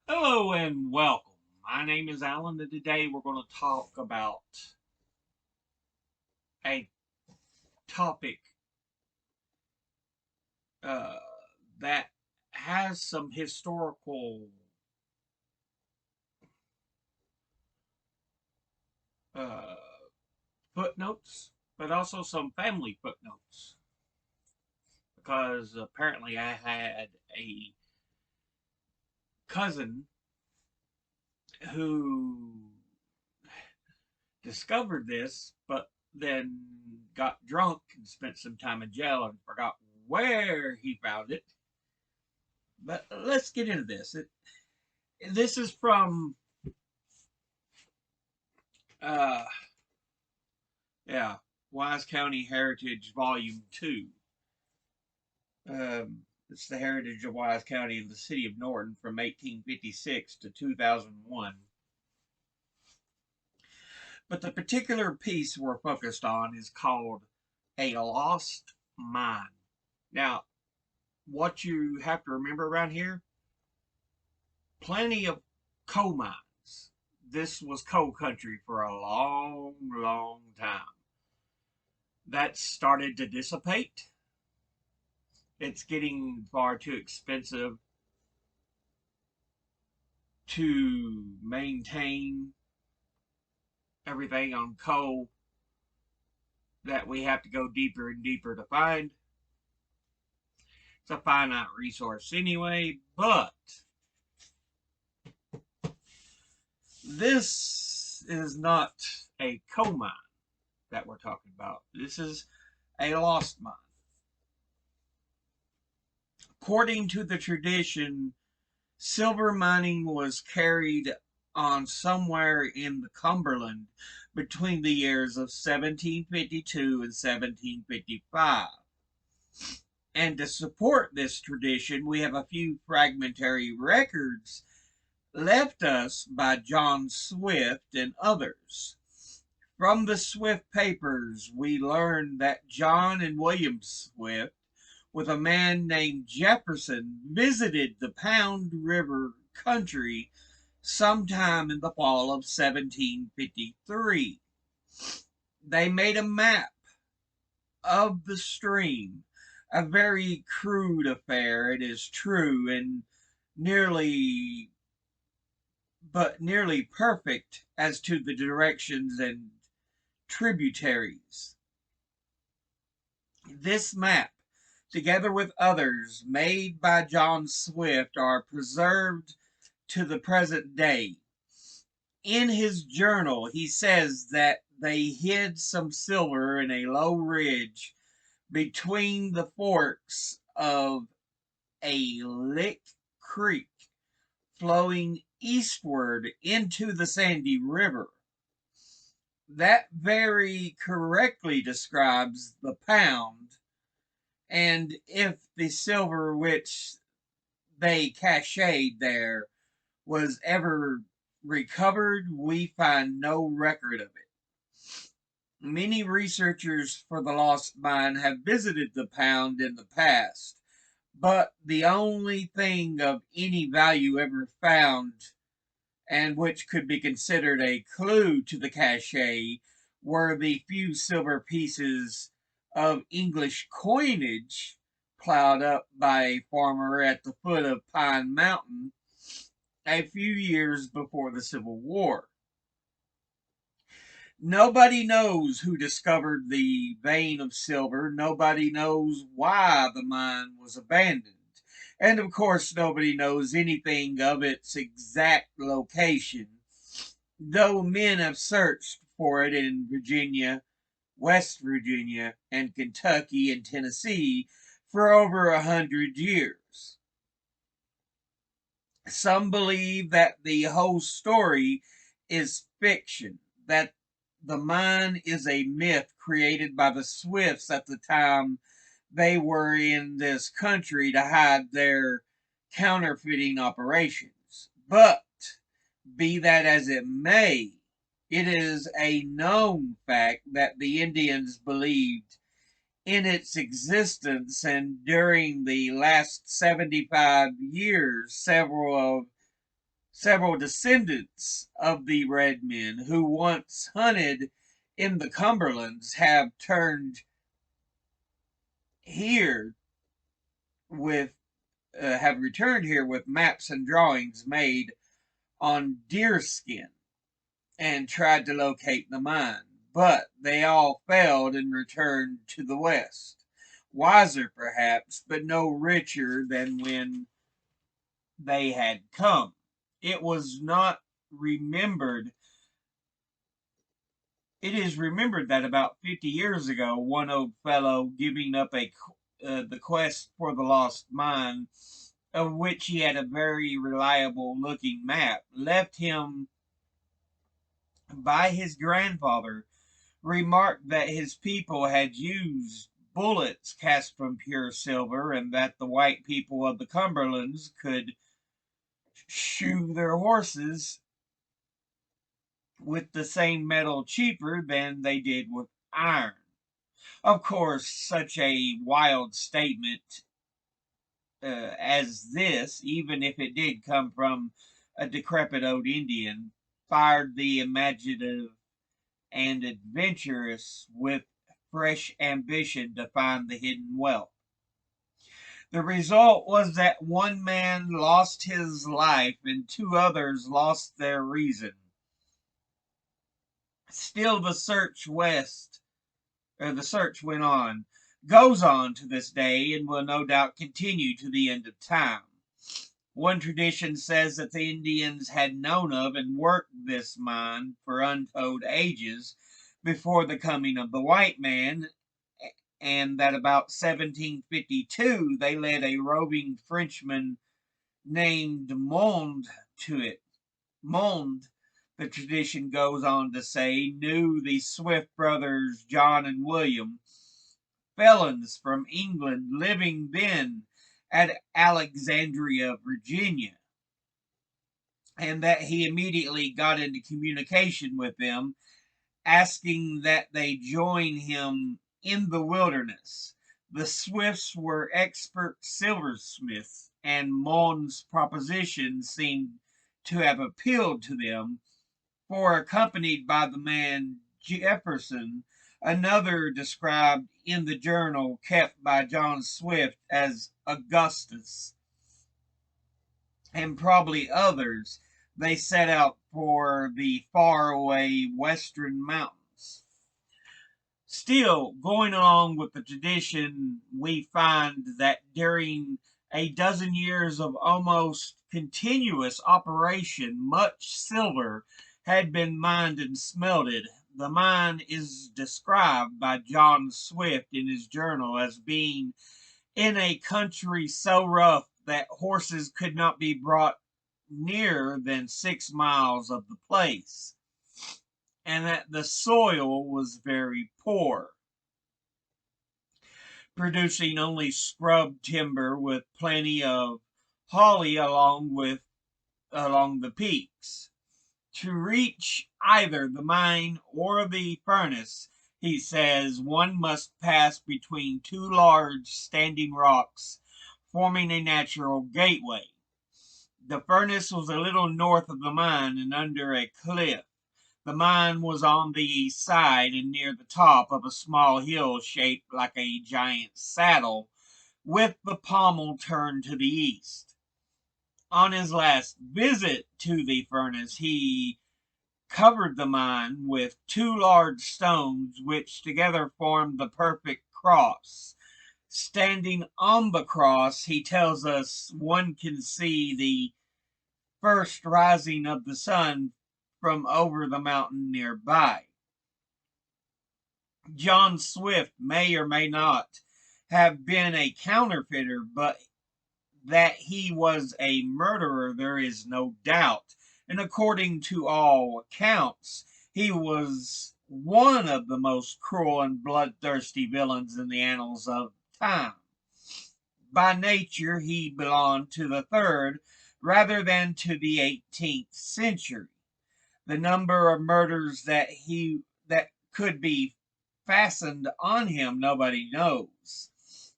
Hello and welcome. My name is Alan, and today we're going to talk about a topic uh, that has some historical uh, footnotes, but also some family footnotes. Because apparently I had a cousin who discovered this, but then got drunk and spent some time in jail and forgot where he found it. But let's get into this. This is from uh yeah, Wise County Heritage Volume 2. It's the heritage of Wise County in the city of Norton from 1856 to 2001. But the particular piece we're focused on is called A Lost Mine. Now, what you have to remember around here, plenty of coal mines. This was coal country for a long, long time. That started to dissipate. It's getting far too expensive to maintain everything on coal that we have to go deeper and deeper to find. It's a finite resource anyway, but this is not a coal mine that we're talking about. This is a lost mine. According to the tradition, silver mining was carried on somewhere in the Cumberland between the years of 1752 and 1755. And to support this tradition, we have a few fragmentary records left us by John Swift and others. From the Swift papers, we learn that John and William Swift, with a man named Jefferson, visited the Pound River country sometime in the fall of 1753. They made a map of the stream, a very crude affair, it is true, and nearly nearly perfect as to the directions and tributaries. This map, together with others made by John Swift, are preserved to the present day. In his journal, he says that they hid some silver in a low ridge between the forks of a lick creek flowing eastward into the Sandy River. That very correctly describes the pound, and if the silver which they cached there was ever recovered, we find no record of it. Many researchers for the lost mine have visited the pound in the past, but the only thing of any value ever found, and which could be considered a clue to the cache, were the few silver pieces of English coinage plowed up by a farmer at the foot of Pine Mountain a few years before the Civil War. Nobody knows who discovered the vein of silver. Nobody knows why the mine was abandoned. And of course, nobody knows anything of its exact location, though men have searched for it in Virginia, West Virginia, and Kentucky and Tennessee for over 100 years. Some believe that the whole story is fiction, that the mine is a myth created by the Swifts at the time they were in this country to hide their counterfeiting operations. But be that as it may, it is a known fact that the Indians believed in its existence, and during the last 75 years, several of Several descendants of the red men who once hunted in the Cumberlands here with have returned here with maps and drawings made on deerskin and tried to locate the mine, but they all failed and returned to the west. Wiser, perhaps, but no richer than when they had come. It was not remembered. It is remembered that about 50 years ago, one old fellow giving up the quest for the lost mine, of which he had a very reliable looking map, left him by his grandfather, remarked that his people had used bullets cast from pure silver, and that the white people of the Cumberlands could shoe their horses with the same metal cheaper than they did with iron. Of course, such a wild statement as this, even if it did come from a decrepit old Indian, fired the imaginative and adventurous with fresh ambition to find the hidden wealth. The result was that one man lost his life and two others lost their reason. Still, the search went on, goes on to this day, and will no doubt continue to the end of time. One tradition says that the Indians had known of and worked this mine for untold ages before the coming of the white man, and that about 1752 they led a roving Frenchman named Monde to it. Monde, the tradition goes on to say, knew the Swift brothers John and William, felons from England living then at Alexandria, Virginia, and that he immediately got into communication with them, asking that they join him in the wilderness. The Swifts were expert silversmiths, and Mond's proposition seemed to have appealed to them, for accompanied by the man Jefferson, another described in the journal kept by John Swift as Augustus, and probably others, they set out for the faraway western mountains. Still, going along with the tradition, we find that during a dozen years of almost continuous operation, much silver had been mined and smelted. The mine is described by John Swift in his journal as being in a country so rough that horses could not be brought nearer than 6 miles of the place, and that the soil was very poor, producing only scrub timber with plenty of holly along the peaks. To reach either the mine or the furnace, he says, one must pass between two large standing rocks, forming a natural gateway. The furnace was a little north of the mine and under a cliff. The mine was on the east side and near the top of a small hill shaped like a giant saddle, with the pommel turned to the east. On his last visit to the furnace, he covered the mine with two large stones, which together formed the perfect cross. Standing on the cross, he tells us one can see the first rising of the sun from over the mountain nearby. John Swift may or may not have been a counterfeiter, but that he was a murderer there is no doubt, and according to all accounts, he was one of the most cruel and bloodthirsty villains in the annals of time. By nature, he belonged to the 3rd rather than to the 18th century. The number of murders that could be fastened on him nobody knows.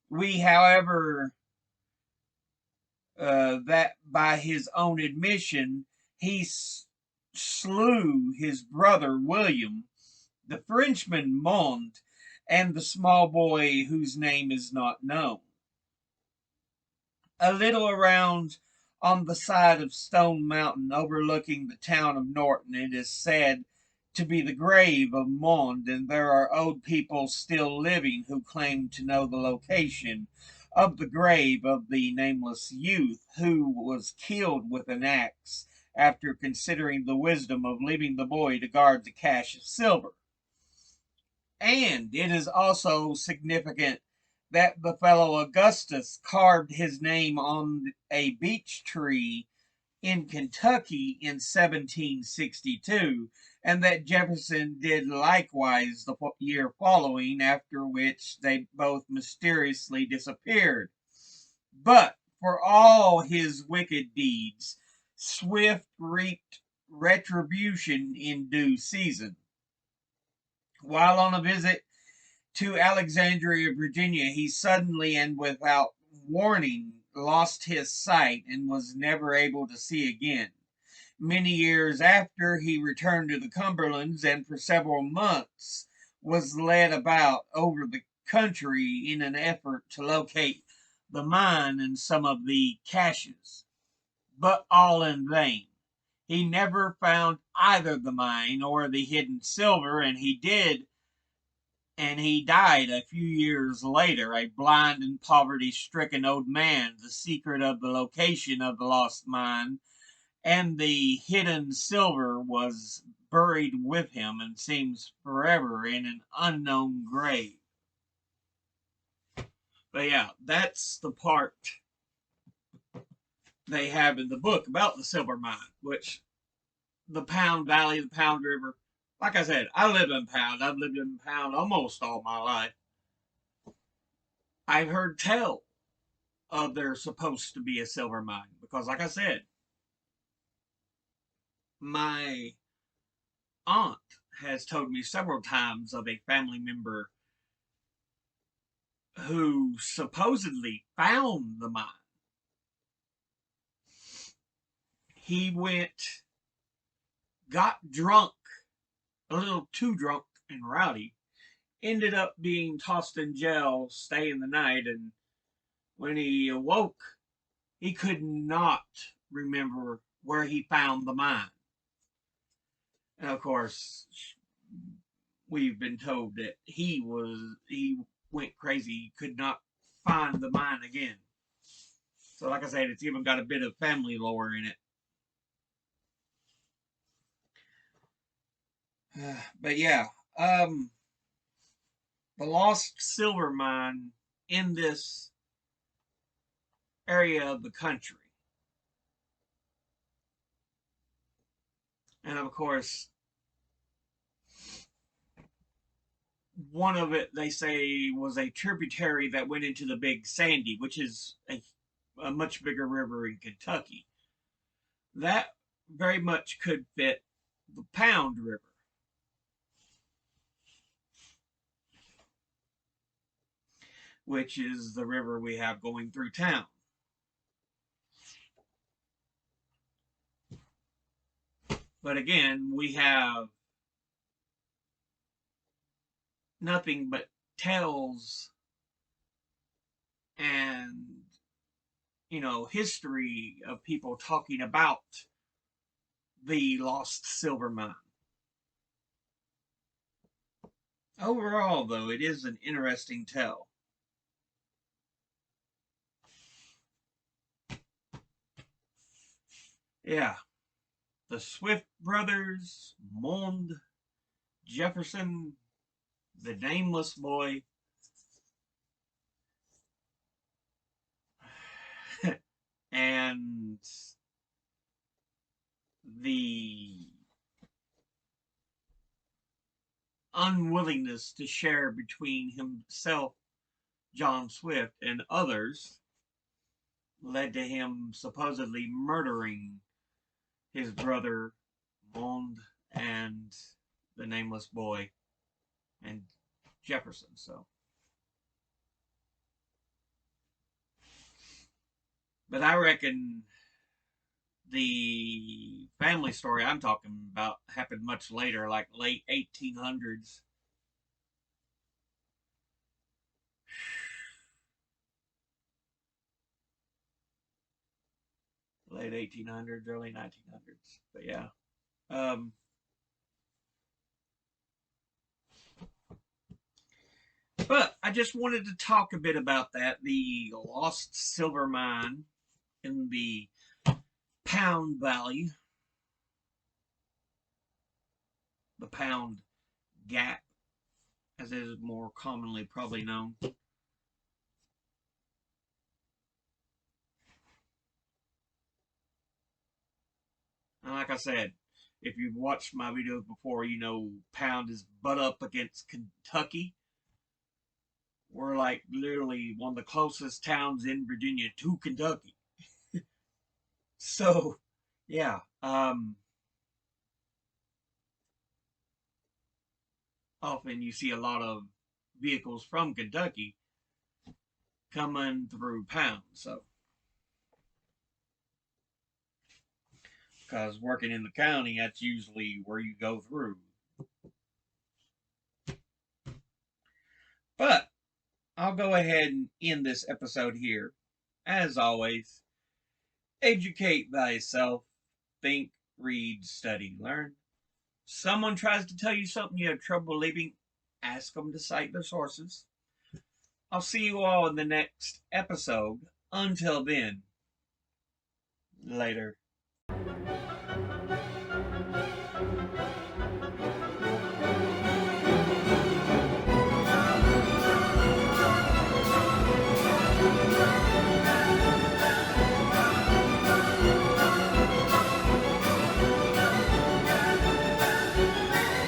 We, however, that by his own admission, he slew his brother William, the Frenchman Mond, and the small boy whose name is not known. A little around on the side of Stone Mountain overlooking the town of Norton, it is said to be the grave of Mond, and there are old people still living who claim to know the location of the grave of the nameless youth who was killed with an axe after considering the wisdom of leaving the boy to guard the cache of silver. And it is also significant that the fellow Augustus carved his name on a beech tree in Kentucky in 1762, and that Jefferson did likewise the year following, after which they both mysteriously disappeared. But for all his wicked deeds, Swift reaped retribution in due season. While on a visit to Alexandria, Virginia, he suddenly and without warning lost his sight and was never able to see again. Many years after, he returned to the Cumberlands and for several months was led about over the country in an effort to locate the mine and some of the caches, but all in vain. He never found either the mine or the hidden silver, and he died a few years later, a blind and poverty stricken old man. The secret of the location of the lost mine and the hidden silver was buried with him and seems forever in an unknown grave. But yeah, that's the part they have in the book about the silver mine, which the Pound Valley, the Pound River. Like I said, I live in Pound. I've lived in Pound almost all my life. I've heard tell of there's supposed to be a silver mine because, like I said, my aunt has told me several times of a family member who supposedly found the mine. He went, got drunk, a little too drunk and rowdy, ended up being tossed in jail, staying the night, and when he awoke, he could not remember where he found the mine. And of course, we've been told that he went crazy, he could not find the mine again. So like I said, it's even got a bit of family lore in it. But yeah, the lost silver mine in this area of the country. And of course, one of it they say was a tributary that went into the Big Sandy, which is a much bigger river in Kentucky. That very much could fit the Pound River, which is the river we have going through town. But again, we have nothing but tales and, history of people talking about the lost silver mine. Overall, though, it is an interesting tale. Yeah, the Swift brothers, Mond, Jefferson, the nameless boy, and the unwillingness to share between himself, John Swift, and others led to him supposedly murdering his brother Mond and the nameless boy and Jefferson. So, but I reckon the family story I'm talking about happened much later, like late 1800s. Late 1800s, early 1900s. But yeah. Um, but I just wanted to talk a bit about that, the lost silver mine in the Pound Valley, the Pound Gap, as it is more commonly probably known. And like I said, if you've watched my videos before, you know Pound is butt up against Kentucky. We're like literally one of the closest towns in Virginia to Kentucky. So, yeah, often you see a lot of vehicles from Kentucky coming through Pound. So, because working in the county, that's usually where you go through. But I'll go ahead and end this episode here. As always, educate thyself, think, read, study, learn. Someone tries to tell you something you have trouble believing, ask them to cite their sources. I'll see you all in the next episode. Until then, later.